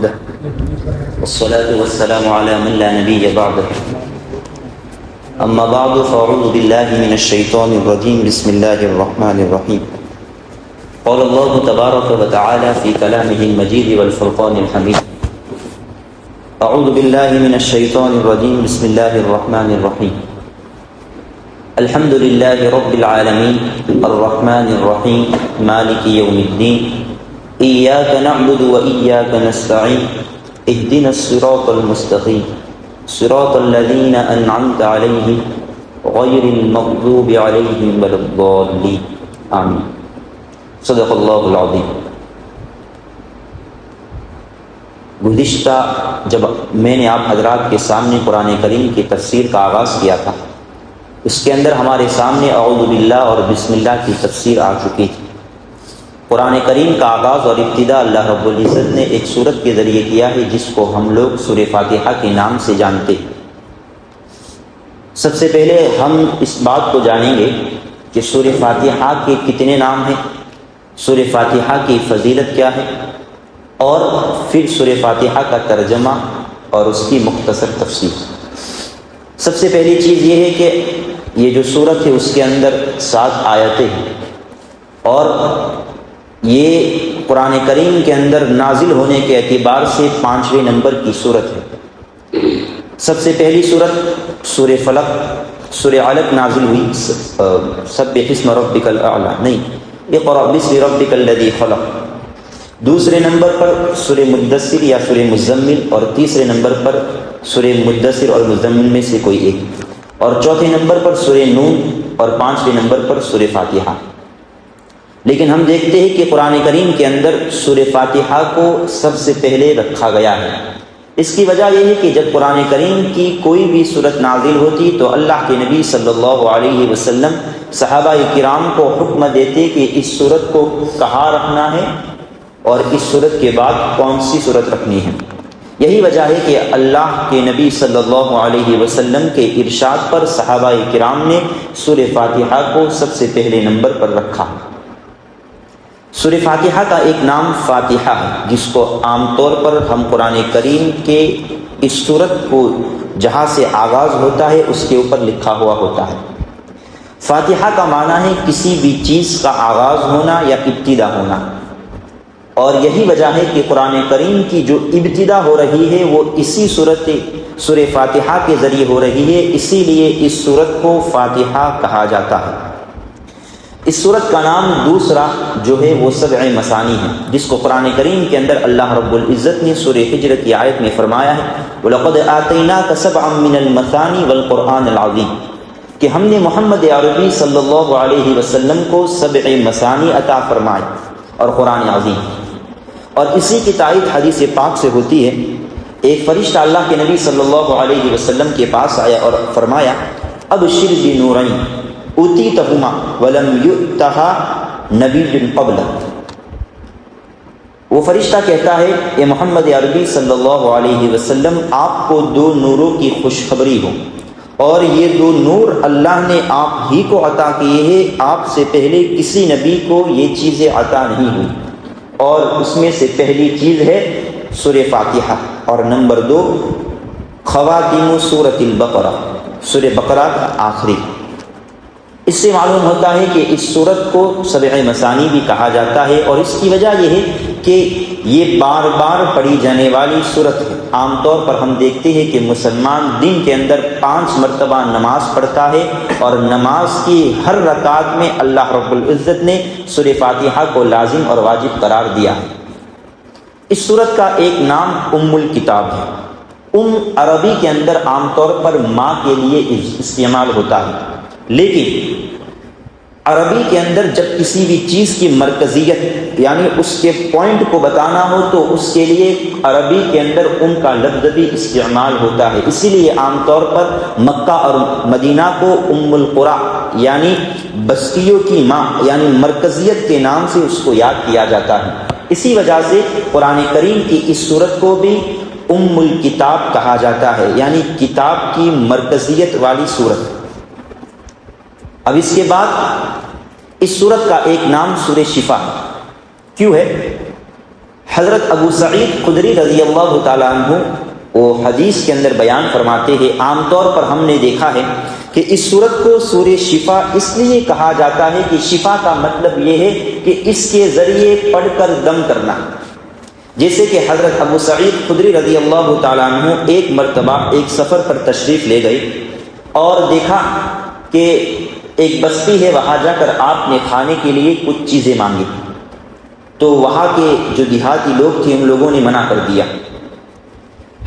وحده والصلاة والسلام على من لا نبي بعده أما بعد فأعوذ بالله من الشيطان الرجيم بسم الله الرحمن الرحيم قال الله تبارك وتعالى في كلامه المجيد والفرقان الحميد أعوذ بالله من الشيطان الرجيم بسم الله الرحمن الرحيم الحمد لله رب العالمين الرحمن الرحيم مالك يوم الدين إياك نعبد وإياك نستعين اهدنا الصراط المستقيم صراط الذين أنعمت عليهم غير المغضوب عليهم ولا الضالين آمين صدق اللہ العظیم۔ گزشتہ جب میں نے آپ حضرات کے سامنے قرآن کریم کی تفسیر کا آغاز کیا تھا، اس کے اندر ہمارے سامنے اعوذ باللہ اور بسم اللہ کی تفسیر آ چکی تھی۔ قرآن کریم کا آغاز اور ابتدا اللہ رب العزت نے ایک سورت کے ذریعے کیا ہے جس کو ہم لوگ سورہ فاتحہ کے نام سے جانتے ہیں۔ سب سے پہلے ہم اس بات کو جانیں گے کہ سورہ فاتحہ کے کتنے نام ہیں، سورہ فاتحہ کی فضیلت کیا ہے، اور پھر سورہ فاتحہ کا ترجمہ اور اس کی مختصر تفسیر۔ سب سے پہلی چیز یہ ہے کہ یہ جو سورت ہے اس کے اندر 7 آیتیں ہیں، اور یہ قرآن کریم کے اندر نازل ہونے کے اعتبار سے 5ویں نمبر کی سورت ہے۔ سب سے پہلی سورت سورہ فلق، سورہ علق نازل ہوئی، سبح اسم ربک الاعلی، نہیں، اقرأ باسم ربک الذی خلق۔ دوسرے نمبر پر سورہ مدثر یا سورہ مزمل، اور تیسرے نمبر پر سورہ مدثر اور مزمل میں سے کوئی ایک، اور چوتھے نمبر پر سورہ نون، اور 5ویں نمبر پر سورہ فاتحہ۔ لیکن ہم دیکھتے ہیں کہ قرآن کریم کے اندر سورہ فاتحہ کو سب سے پہلے رکھا گیا ہے۔ اس کی وجہ یہ ہے کہ جب قرآن کریم کی کوئی بھی سورت نازل ہوتی تو اللہ کے نبی صلی اللہ علیہ وسلم صحابہ کرام کو حکم دیتے کہ اس سورت کو کہاں رکھنا ہے اور اس سورت کے بعد کون سی سورت رکھنی ہے۔ یہی وجہ ہے کہ اللہ کے نبی صلی اللہ علیہ وسلم کے ارشاد پر صحابہ کرام نے سورہ فاتحہ کو سب سے پہلے نمبر پر رکھا۔ سورہ فاتحہ کا ایک نام فاتحہ ہے، جس کو عام طور پر ہم قرآن کریم کے اس سورت کو جہاں سے آغاز ہوتا ہے اس کے اوپر لکھا ہوا ہوتا ہے۔ فاتحہ کا معنی ہے کسی بھی چیز کا آغاز ہونا یا ابتدا ہونا، اور یہی وجہ ہے کہ قرآن کریم کی جو ابتدا ہو رہی ہے وہ اسی سورہ فاتحہ کے ذریعے ہو رہی ہے، اسی لیے اس سورت کو فاتحہ کہا جاتا ہے۔ اس سورت کا نام دوسرا جو ہے وہ 7 مثانی ہے، جس کو قرآن کریم کے اندر اللہ رب العزت نے سورہ ہجر کی آیت میں فرمایا ہے وَلَقَدْ آتَيْنَاكَ سَبْعًا مِّنَ الْمَثَانِي وَالْقُرْآنِ الْعَظِيمِ، کہ ہم نے محمد عربی صلی اللہ علیہ وسلم کو 7 مثانی عطا فرمائے اور قرآن عظیم۔ اور اسی کی تائید حدیث پاک سے ہوتی ہے، ایک فرشتہ اللہ کے نبی صلی اللہ علیہ وسلم کے پاس آیا اور فرمایا ابشر بنورین اوتیتہما ولم یؤتہا نبی قبلک۔ وہ فرشتہ کہتا ہے اے محمد عربی صلی اللہ علیہ وسلم، آپ کو 2 نوروں کی خوشخبری ہو، اور یہ 2 نور اللہ نے آپ ہی کو عطا کیے ہیں، آپ سے پہلے کسی نبی کو یہ چیزیں عطا نہیں ہوئی، اور اس میں سے پہلی چیز ہے سورہ فاتحہ، اور نمبر 2 خواتیم سورۃ البقرہ، سورہ بقرہ کا آخری۔ اس سے معلوم ہوتا ہے کہ اس سورت کو 7 مثانی بھی کہا جاتا ہے، اور اس کی وجہ یہ ہے کہ یہ بار بار پڑھی جانے والی سورت ہے۔ عام طور پر ہم دیکھتے ہیں کہ مسلمان دن کے اندر 5 مرتبہ نماز پڑھتا ہے، اور نماز کی ہر رکعت میں اللہ رب العزت نے سورہ فاتحہ کو لازم اور واجب قرار دیا ہے۔ اس سورت کا ایک نام ام الکتاب ہے۔ عربی کے اندر عام طور پر ماں کے لیے استعمال ہوتا ہے، لیکن عربی کے اندر جب کسی بھی چیز کی مرکزیت یعنی اس کے پوائنٹ کو بتانا ہو تو اس کے لیے عربی کے اندر کا لفظ بھی استعمال ہوتا ہے۔ اسی لیے عام طور پر مکہ اور مدینہ کو ام القریٰ یعنی بستیوں کی ماں یعنی مرکزیت کے نام سے اس کو یاد کیا جاتا ہے۔ اسی وجہ سے قرآن کریم کی اس سورت کو بھی ام الکتاب کہا جاتا ہے، یعنی کتاب کی مرکزیت والی سورت۔ اب اس کے بعد اس سورت کا ایک نام سورہ شفا کیوں ہے؟ حضرت ابو سعید خدری رضی اللہ تعالیٰ عنہ وہ حدیث کے اندر بیان فرماتے ہیں، عام طور پر ہم نے دیکھا ہے کہ اس سورت کو سورہ شفا اس لیے کہا جاتا ہے کہ شفا کا مطلب یہ ہے کہ اس کے ذریعے پڑھ کر دم کرنا۔ جیسے کہ حضرت ابو سعید خدری رضی اللہ تعالیٰ عنہ ایک مرتبہ ایک سفر پر تشریف لے گئے اور دیکھا کہ ایک بستی ہے، وہاں جا کر آپ نے کھانے کے لیے کچھ چیزیں مانگی، تو وہاں کے جو دیہاتی لوگ تھے ان لوگوں نے منع کر دیا۔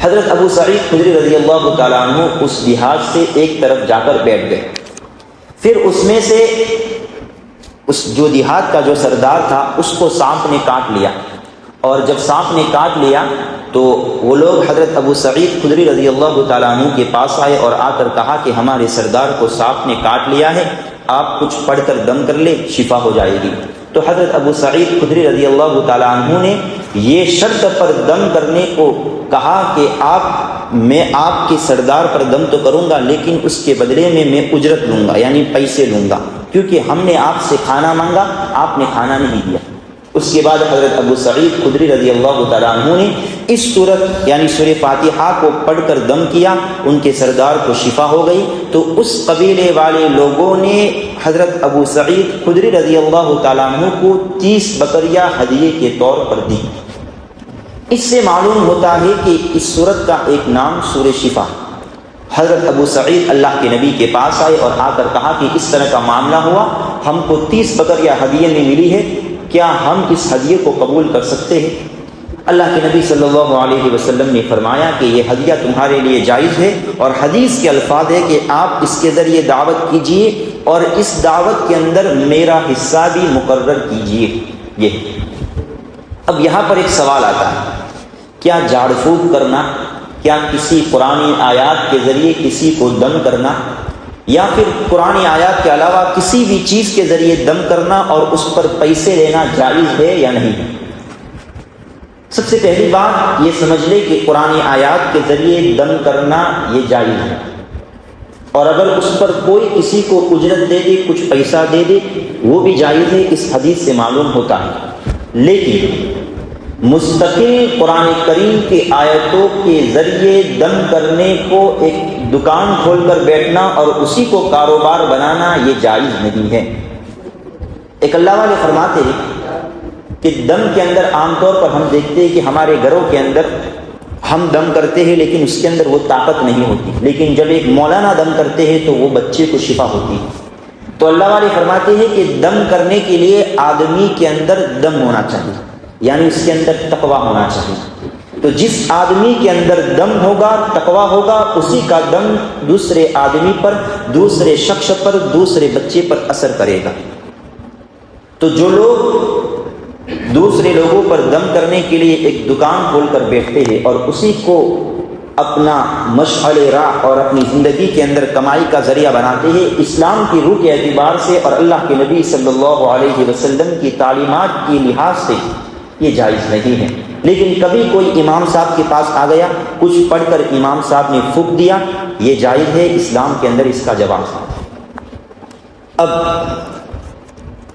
حضرت ابو سعید خدری رضی اللہ تعالیٰ عنہ اس دیہات سے ایک طرف جا کر بیٹھ گئے، پھر اس میں سے اس جو دیہات کا جو سردار تھا اس کو سانپ نے کاٹ لیا، اور جب سانپ نے کاٹ لیا تو وہ لوگ حضرت ابو سعید خدری رضی اللہ تعالیٰ عنہ کے پاس آئے اور آ کر کہا کہ ہمارے سردار کو سانپ نے کاٹ لیا ہے، آپ کچھ پڑھ کر دم کر لے، شفا ہو جائے گی۔ تو حضرت ابو سعید خدری رضی اللہ تعالیٰ عنہ نے یہ شرط پر دم کرنے کو کہا کہ میں آپ کے سردار پر دم تو کروں گا، لیکن اس کے بدلے میں اجرت لوں گا، یعنی پیسے لوں گا، کیونکہ ہم نے آپ سے کھانا مانگا، آپ نے کھانا نہیں دیا۔ اس کے بعد حضرت ابو سعید خدری رضی اللہ تعالیٰ عنہ نے اس صورت یعنی سورہ فاتحہ کو پڑھ کر دم کیا، ان کے سردار کو شفا ہو گئی۔ تو اس قبیلے والے لوگوں نے حضرت ابو سعید خدری رضی اللہ تعالیٰ عنہ کو 30 بکریاں ہدیے کے طور پر دی۔ اس سے معلوم ہوتا ہے کہ اس صورت کا ایک نام سورہ شفا۔ حضرت ابو سعید اللہ کے نبی کے پاس آئے اور آ کر کہا کہ اس طرح کا معاملہ ہوا، ہم کو 30 بکریاں ہدیے میں ملی ہے، کیا ہم اس ہدیے کو قبول کر سکتے ہیں؟ اللہ کے نبی صلی اللہ علیہ وسلم نے فرمایا کہ یہ ہدیہ تمہارے لیے جائز ہے، اور حدیث کے الفاظ ہے کہ آپ اس کے ذریعے دعوت کیجئے اور اس دعوت کے اندر میرا حصہ بھی مقرر کیجئے۔ یہ اب یہاں پر ایک سوال آتا ہے، کیا جھاڑ پھونک کرنا، کیا کسی قرآن آیات کے ذریعے کسی کو دم کرنا، یا پھر قرآن آیات کے علاوہ کسی بھی چیز کے ذریعے دم کرنا اور اس پر پیسے لینا جائز ہے یا نہیں؟ سب سے پہلی بات یہ سمجھ لے کہ قرآن آیات کے ذریعے دم کرنا یہ جائز ہے، اور اگر اس پر کوئی کسی کو اجرت دے دے، کچھ پیسہ دے دے، وہ بھی جائز ہے، اس حدیث سے معلوم ہوتا ہے۔ لیکن مستقل قرآن کریم کے آیتوں کے ذریعے دم کرنے کو ایک دکان کھول کر بیٹھنا اور اسی کو کاروبار بنانا یہ جائز نہیں ہے۔ ایک اللہ والے فرماتے ہیں کہ دم کے اندر عام طور پر ہم دیکھتے ہیں کہ ہمارے گھروں کے اندر ہم دم کرتے ہیں لیکن اس کے اندر وہ طاقت نہیں ہوتی، لیکن جب ایک مولانا دم کرتے ہیں تو وہ بچے کو شفا ہوتی ہے۔ تو اللہ والے فرماتے ہیں کہ دم کرنے کے لیے آدمی کے اندر دم ہونا چاہیے، یعنی اس کے اندر تقویٰ ہونا چاہیے۔ تو جس آدمی کے اندر دم ہوگا، تقویٰ ہوگا، اسی کا دم دوسرے آدمی پر، دوسرے شخص پر، دوسرے بچے پر اثر کرے گا۔ تو جو لوگ دوسرے لوگوں پر دم کرنے کے لیے ایک دکان کھول کر بیٹھتے ہیں اور اسی کو اپنا مشعل راہ اور اپنی زندگی کے اندر کمائی کا ذریعہ بناتے ہیں، اسلام کی روح کے اعتبار سے اور اللہ کے نبی صلی اللہ علیہ وسلم کی تعلیمات کی لحاظ سے یہ جائز نہیں ہے۔ لیکن کبھی کوئی امام صاحب کے پاس آ گیا، کچھ پڑھ کر امام صاحب نے پھونک دیا، یہ جائز ہے، اسلام کے اندر اس کا جواز ہے۔ اب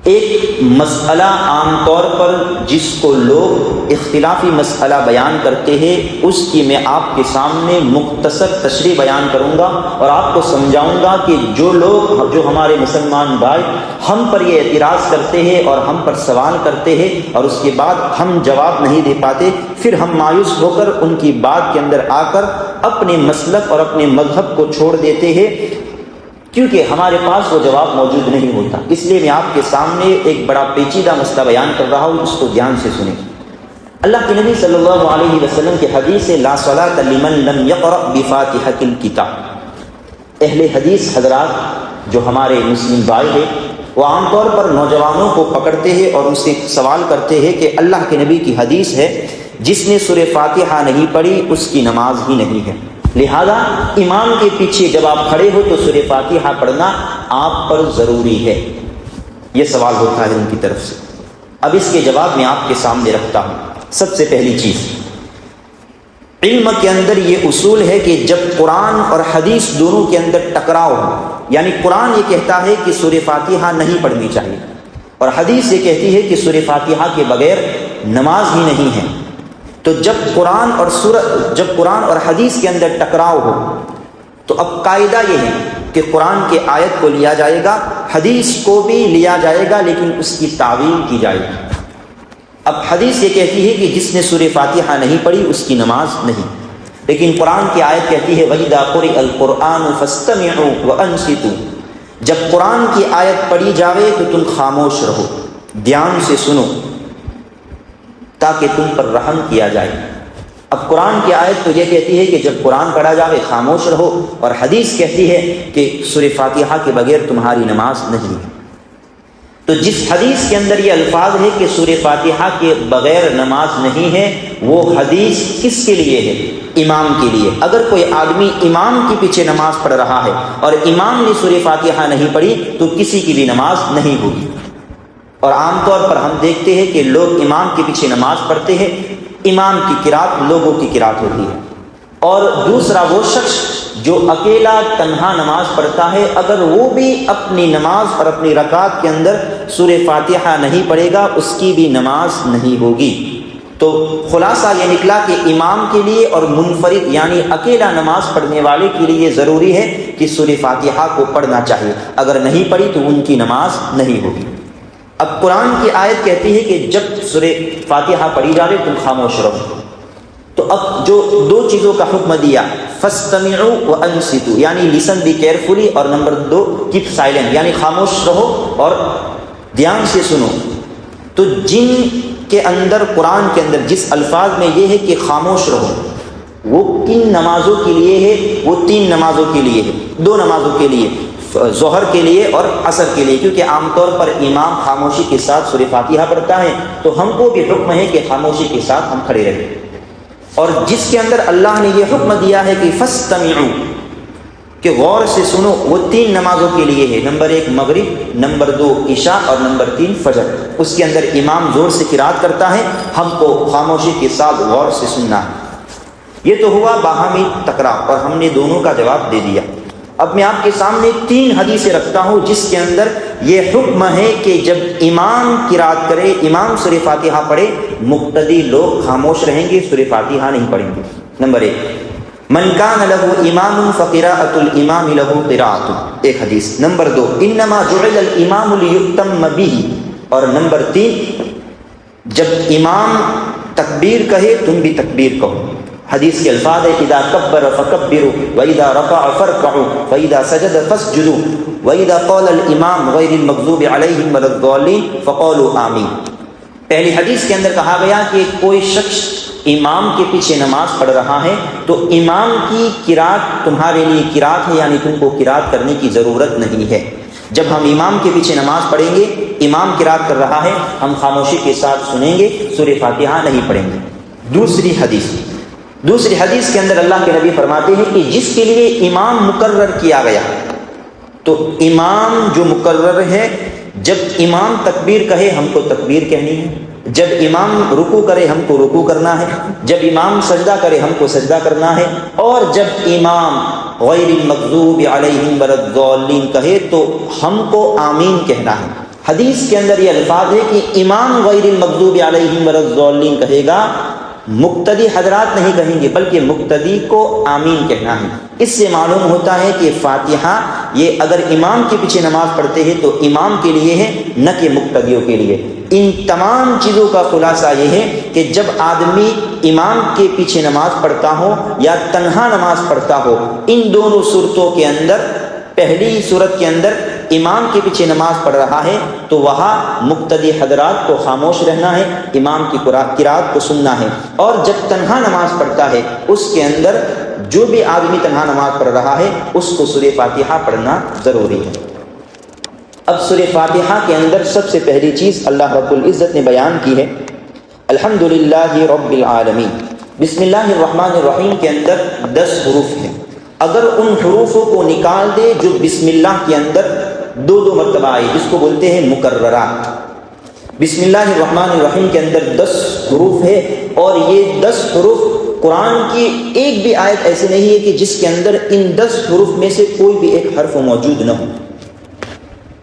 ایک مسئلہ عام طور پر جس کو لوگ اختلافی مسئلہ بیان کرتے ہیں، اس کی میں آپ کے سامنے مختصر تشریح بیان کروں گا اور آپ کو سمجھاؤں گا کہ جو لوگ، جو ہمارے مسلمان بھائی ہم پر یہ اعتراض کرتے ہیں اور ہم پر سوال کرتے ہیں اور اس کے بعد ہم جواب نہیں دے پاتے، پھر ہم مایوس ہو کر ان کی بات کے اندر آ کر اپنے مسلک اور اپنے مذہب کو چھوڑ دیتے ہیں، کیونکہ ہمارے پاس وہ جواب موجود نہیں ہوتا۔ اس لیے میں آپ کے سامنے ایک بڑا پیچیدہ مسئلہ بیان کر رہا ہوں، اس کو دھیان سے سنیں۔ اللہ کے نبی صلی اللہ علیہ وسلم کی حدیث ہے، لا صلاۃ لمن لم یقرأ بفاتحۃ الکتاب۔ اہل حدیث حضرات جو ہمارے مسلم بھائی ہیں، وہ عام طور پر نوجوانوں کو پکڑتے ہیں اور ان سے سوال کرتے ہیں کہ اللہ کے نبی کی حدیث ہے، جس نے سورہ فاتحہ نہیں پڑھی اس کی نماز ہی نہیں ہے، لہذا امام کے پیچھے جب آپ کھڑے ہو تو سورہ فاتحہ پڑھنا آپ پر ضروری ہے۔ یہ سوال ہوتا ہے ان کی طرف سے۔ اب اس کے جواب میں آپ کے سامنے رکھتا ہوں۔ سب سے پہلی چیز، علم کے اندر یہ اصول ہے کہ جب قرآن اور حدیث دونوں کے اندر ٹکراؤ ہو، یعنی قرآن یہ کہتا ہے کہ سورہ فاتحہ نہیں پڑھنی چاہیے اور حدیث یہ کہتی ہے کہ سورہ فاتحہ کے بغیر نماز ہی نہیں ہے، تو جب قرآن اور حدیث کے اندر ٹکراؤ ہو تو اب قاعدہ یہ ہے کہ قرآن کے آیت کو لیا جائے گا، حدیث کو بھی لیا جائے گا، لیکن اس کی تعویل کی جائے گی۔ اب حدیث یہ کہتی ہے کہ جس نے سورہ فاتحہ نہیں پڑھی اس کی نماز نہیں، لیکن قرآن کی آیت کہتی ہے وَإِذَا قُرِئَ الْقُرْآنُ فَاسْتَمِعُوا وَأَنصِتُوا، جب قرآن کی آیت پڑھی جاوے تو تم خاموش رہو، دھیان سے سنو تاکہ تم پر رحم کیا جائے۔ اب قرآن کی آیت تو یہ کہتی ہے کہ جب قرآن پڑھا جاوے خاموش رہو، اور حدیث کہتی ہے کہ سورہ فاتحہ کے بغیر تمہاری نماز نہیں۔ تو جس حدیث کے اندر یہ الفاظ ہے کہ سورہ فاتحہ کے بغیر نماز نہیں ہے، وہ حدیث کس کے لیے ہے؟ امام کے لیے۔ اگر کوئی آدمی امام کے پیچھے نماز پڑھ رہا ہے اور امام نے سورہ فاتحہ نہیں پڑھی تو کسی کی بھی نماز نہیں ہوگی۔ اور عام طور پر ہم دیکھتے ہیں کہ لوگ امام کے پیچھے نماز پڑھتے ہیں، امام کی قرات لوگوں کی قرات ہوتی ہے، اور دوسرا وہ شخص جو اکیلا تنہا نماز پڑھتا ہے، اگر وہ بھی اپنی نماز اور اپنی رکعت کے اندر سورہ فاتحہ نہیں پڑھے گا اس کی بھی نماز نہیں ہوگی۔ تو خلاصہ یہ نکلا کہ امام کے لیے اور منفرد یعنی اکیلا نماز پڑھنے والے کے لیے ضروری ہے کہ سورہ فاتحہ کو پڑھنا چاہیے، اگر نہیں پڑھی تو ان کی نماز نہیں ہوگی۔ اب قرآن کی آیت کہتی ہے کہ جب سورہ فاتحہ پڑھی جائے تم خاموش رہو، تو اب جو دو چیزوں کا حکم دیا، فَاسْتَمِعُوا وَأَنصِتُوا یعنی لسن بی کیئرفلی، اور نمبر 2 کیپ سائلنٹ یعنی خاموش رہو اور دھیان سے سنو۔ تو جن کے اندر قرآن کے اندر جس الفاظ میں یہ ہے کہ خاموش رہو، وہ کن نمازوں کے لیے ہے؟ وہ 3 نمازوں کے لیے ہے، 2 نمازوں کے لیے، ظہر کے لیے اور عصر کے لیے، کیونکہ عام طور پر امام خاموشی کے ساتھ سورہ فاتحہ پڑھتا ہے تو ہم کو بھی حکم ہے کہ خاموشی کے ساتھ ہم کھڑے رہیں۔ اور جس کے اندر اللہ نے یہ حکم دیا ہے کہ فاستمعوا کہ غور سے سنو، وہ 3 نمازوں کے لیے ہے، نمبر 1 مغرب، نمبر 2 عشاء اور نمبر 3 فجر۔ اس کے اندر امام زور سے قرات کرتا ہے، ہم کو خاموشی کے ساتھ غور سے سننا ہے۔ یہ تو ہوا باہمی ٹکراؤ اور ہم نے دونوں کا جواب دے دیا۔ اب میں آپ کے سامنے 3 حدیثیں رکھتا ہوں جس کے اندر یہ حکم ہے کہ جب امام قرات کرے، امام سورہ فاتحہ پڑھے، مقتدی لوگ خاموش رہیں گے، سورہ فاتحہ نہیں پڑھیں گے۔ نمبر 1 من کان لہ امام فقراءۃ الامام لہ قراءۃ، ایک حدیث۔ نمبر 2 انما جعل الامام لیؤتم بہ، اور نمبر 3 جب امام تکبیر کہے تم بھی تکبیر کہو۔ حدیث کے الفاظ ہے اذا کبر فکبروا واذا رفع فرکعوا واذا سجد فاسجدوا واذا قال الامام غیر المغضوب علیہم ولا الضالین فقولوا آمین۔ پہلی حدیث کے اندر کہا گیا کہ کوئی شخص امام کے پیچھے نماز پڑھ رہا ہے تو امام کی قرات تمہارے لیے قرات ہے، یعنی تم کو قرات کرنے کی ضرورت نہیں ہے۔ جب ہم امام کے پیچھے نماز پڑھیں گے، امام قرات کر رہا ہے، ہم خاموشی کے ساتھ سنیں گے، سورہ فاتحہ نہیں پڑھیں گے۔ دوسری حدیث کے اندر اللہ کے نبی فرماتے ہیں کہ جس کے لیے امام مقرر کیا گیا، تو امام جو مقرر ہے، جب امام تکبیر کہے ہم کو تکبیر کہنی ہے، جب امام رکوع کرے ہم کو رکوع کرنا ہے، جب امام سجدہ کرے ہم کو سجدہ کرنا ہے، اور جب امام غیر المغضوب علیہم ولا الضالین کہے تو ہم کو آمین کہنا ہے۔ حدیث کے اندر یہ الفاظ ہے کہ امام غیر المغضوب علیہم ولا الضالین کہے گا، مقتدی حضرات نہیں کہیں گے، بلکہ مقتدی کو آمین کہنا ہے۔ اس سے معلوم ہوتا ہے کہ فاتحہ یہ اگر امام کے پیچھے نماز پڑھتے ہیں تو امام کے لیے ہے، نہ کہ مقتدیوں کے لیے۔ ان تمام چیزوں کا خلاصہ یہ ہے کہ جب آدمی امام کے پیچھے نماز پڑھتا ہو یا تنہا نماز پڑھتا ہو، ان دونوں صورتوں کے اندر، پہلی صورت کے اندر امام کے پیچھے نماز پڑھ رہا ہے تو وہاں مقتدی حضرات کو خاموش رہنا ہے، امام کی قرات کو سننا ہے، اور جب تنہا نماز پڑھتا ہے اس کے اندر جو بھی آدمی تنہا نماز پڑھ رہا ہے اس کو سورہ فاتحہ پڑھنا ضروری ہے۔ اب سورہ فاتحہ کے اندر سب سے پہلی چیز اللہ رب العزت نے بیان کی ہے الحمدللہ رب العالمین۔ بسم اللہ الرحمن الرحیم کے اندر 10 حروف ہیں، اگر ان حروفوں کو نکال دے جو بسم اللہ کے اندر 2 مرتبہ آئی، جس کو بولتے ہیں مکررات۔ بسم اللہ الرحمن الرحیم کے اندر 10 حروف ہے، اور یہ 10 حروف قرآن کی ایک بھی آیت ایسی نہیں ہے کہ جس کے اندر ان 10 حروف میں سے کوئی بھی ایک حرف موجود نہ ہو۔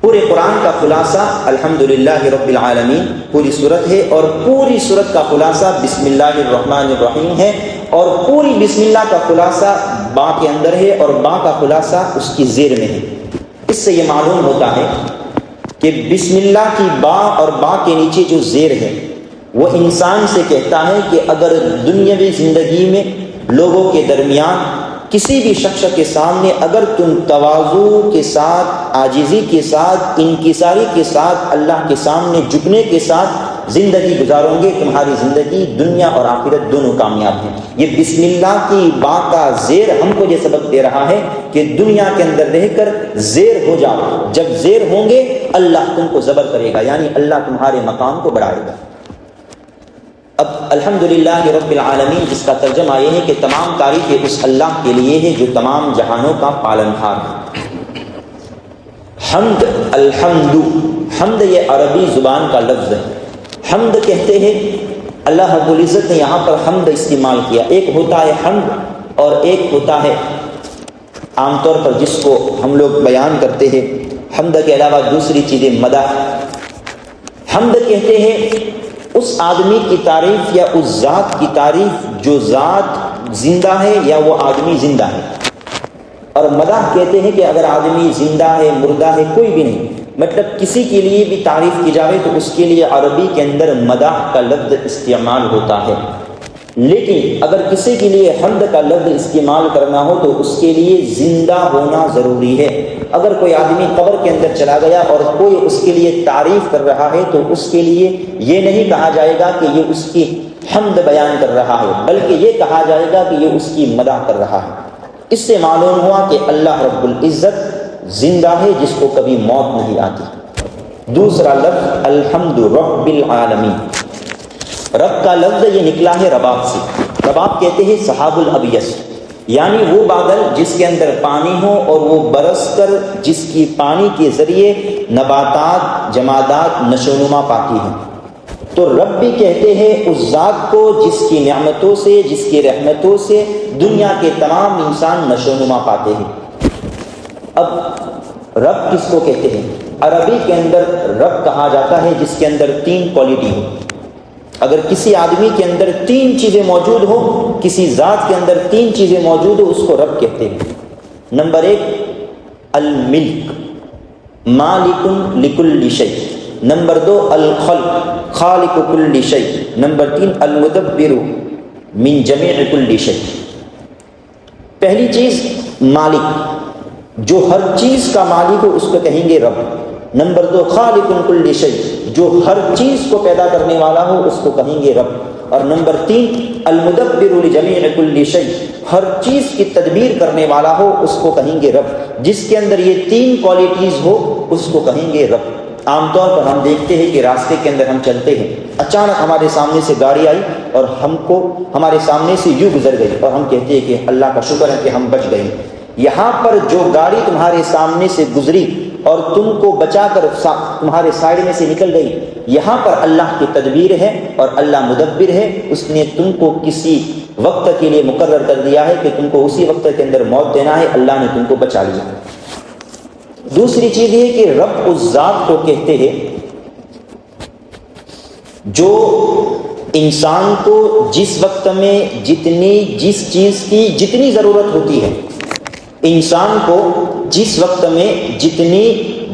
پورے قرآن کا خلاصہ الحمدللہ رب العالمین پوری صورت ہے، اور پوری صورت کا خلاصہ بسم اللہ الرحمن الرحیم ہے، اور پوری بسم اللہ کا خلاصہ با کے اندر ہے، اور با کا خلاصہ اس کی زیر میں ہے۔ اس سے یہ معلوم ہوتا ہے کہ بسم اللہ کی با اور با کے نیچے جو زیر ہے وہ انسان سے کہتا ہے کہ اگر دنیاوی زندگی میں لوگوں کے درمیان کسی بھی شخص کے سامنے اگر تم تواضع کے ساتھ، عاجزی کے ساتھ، انکساری کے ساتھ، اللہ کے سامنے جھکنے کے ساتھ زندگی گزارو گے، تمہاری زندگی دنیا اور آخرت دونوں کامیاب ہیں۔ یہ بسم اللہ کی با کا زیر ہم کو یہ سبق دے رہا ہے کہ دنیا کے اندر رہ کر زیر ہو جاؤ، جب زیر ہوں گے اللہ تم کو زبر کرے گا، یعنی اللہ تمہارے مقام کو بڑھائے گا۔ اب الحمدللہ رب العالمین جس کا ترجمہ یہ ہے کہ تمام تعریفیں اس اللہ کے لیے ہے جو تمام جہانوں کا پالنہار ہے۔ حمد، الحمد، حمد یہ عربی زبان کا لفظ ہے۔ حمد کہتے ہیں، اللہ رب العزت نے یہاں پر حمد استعمال کیا۔ ایک ہوتا ہے حمد اور ایک ہوتا ہے عام طور پر جس کو ہم لوگ بیان کرتے ہیں حمد کے علاوہ دوسری چیزیں مدح۔ حمد کہتے ہیں اس آدمی کی تعریف یا اس ذات کی تعریف جو ذات زندہ ہے یا وہ آدمی زندہ ہے، اور مدح کہتے ہیں کہ اگر آدمی زندہ ہے، مردہ ہے، کوئی بھی نہیں، مطلب کسی کے لیے بھی تعریف کی جائے تو اس کے لیے عربی کے اندر مدح کا لفظ استعمال ہوتا ہے۔ لیکن اگر کسی کے لیے حمد کا لفظ استعمال کرنا ہو تو اس کے لیے زندہ ہونا ضروری ہے۔ اگر کوئی آدمی قبر کے اندر چلا گیا اور کوئی اس کے لیے تعریف کر رہا ہے تو اس کے لیے یہ نہیں کہا جائے گا کہ یہ اس کی حمد بیان کر رہا ہے، بلکہ یہ کہا جائے گا کہ یہ اس کی مدح کر رہا ہے۔ اس سے معلوم ہوا کہ اللہ رب العزت زندہ ہے جس کو کبھی موت نہیں آتی۔ دوسرا لفظ الحمد رب العالمین، رب کا لفظ یہ نکلا ہے رباب سے۔ رباب کہتے ہیں سحاب الابیس، یعنی وہ بادل جس کے اندر پانی ہو اور وہ برس کر جس کی پانی کے ذریعے نباتات، جمادات نشو و نما پاتی ہیں۔ تو رب بھی کہتے ہیں اس ذات کو جس کی نعمتوں سے، جس کی رحمتوں سے دنیا کے تمام انسان نشو و نما پاتے ہیں۔ اب رب کس کو کہتے ہیں؟ عربی کے اندر رب کہا جاتا ہے جس کے اندر تین کوالٹی ہو۔ اگر کسی آدمی کے اندر تین چیزیں موجود ہو، کسی ذات کے اندر تین چیزیں موجود ہو، اس کو رب کہتے ہیں۔ نمبر ایک الملک، مالک لکل شیء۔ نمبر دو الخلق، خالق کل شیء۔ نمبر تین المدبر من جمیع کل شیء۔ پہلی چیز مالک، جو ہر چیز کا مالک ہو اس کو کہیں گے رب۔ نمبر دو خالق کل شیء، جو ہر چیز کو پیدا کرنے والا ہو اس کو کہیں گے رب۔ اور نمبر تین المدبر لجمیع کل شیء، ہر چیز کی تدبیر کرنے والا ہو اس کو کہیں گے رب۔ جس کے اندر یہ تین کوالٹیز ہو اس کو کہیں گے رب۔ عام طور پر ہم دیکھتے ہیں کہ راستے کے اندر ہم چلتے ہیں، اچانک ہمارے سامنے سے گاڑی آئی اور ہم کو ہمارے سامنے سے یوں گزر گئی، اور ہم کہتے ہیں کہ اللہ کا شکر ہے کہ ہم بچ گئے۔ یہاں پر جو گاڑی تمہارے سامنے سے گزری اور تم کو بچا کر تمہارے سائڈ میں سے نکل گئی، یہاں پر اللہ کی تدبیر ہے اور اللہ مدبر ہے۔ اس نے تم کو کسی وقت کے لیے مقرر کر دیا ہے کہ تم کو اسی وقت کے اندر موت دینا ہے، اللہ نے تم کو بچا لیا۔ دوسری چیز یہ کہ رب اس ذات کو کہتے ہیں جو انسان کو جس وقت میں جس چیز کی جتنی ضرورت ہوتی ہے، انسان کو جس وقت میں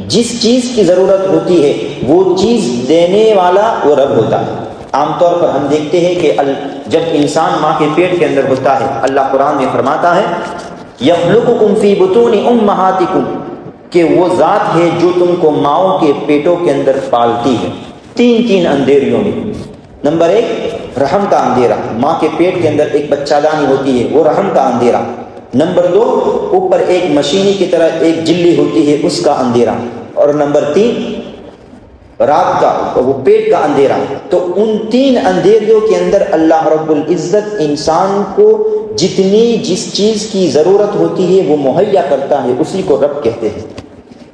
جس چیز کی ضرورت ہوتی ہے وہ چیز دینے والا وہ رب ہوتا ہے۔ عام طور پر ہم دیکھتے ہیں کہ جب انسان ماں کے پیٹ کے اندر ہوتا ہے، اللہ قرآن میں فرماتا ہے یخلقکم فی بطون امہاتکم، کہ وہ ذات ہے جو تم کو ماؤں کے پیٹوں کے اندر پالتی ہے، تین اندھیریوں میں۔ نمبر ایک رحم کا اندھیرا، ماں کے پیٹ کے اندر ایک بچہ دانی ہوتی ہے، وہ رحم کا اندھیرا۔ نمبر دو اوپر ایک مشینی کی طرح ایک جلی ہوتی ہے، اس کا اندھیرا۔ اور نمبر تین رات کا وہ پیٹ کا اندھیرا۔ تو ان تین اندھیریوں کے اندر اللہ رب العزت انسان کو جس چیز کی ضرورت ہوتی ہے وہ مہیا کرتا ہے، اسی کو رب کہتے ہیں۔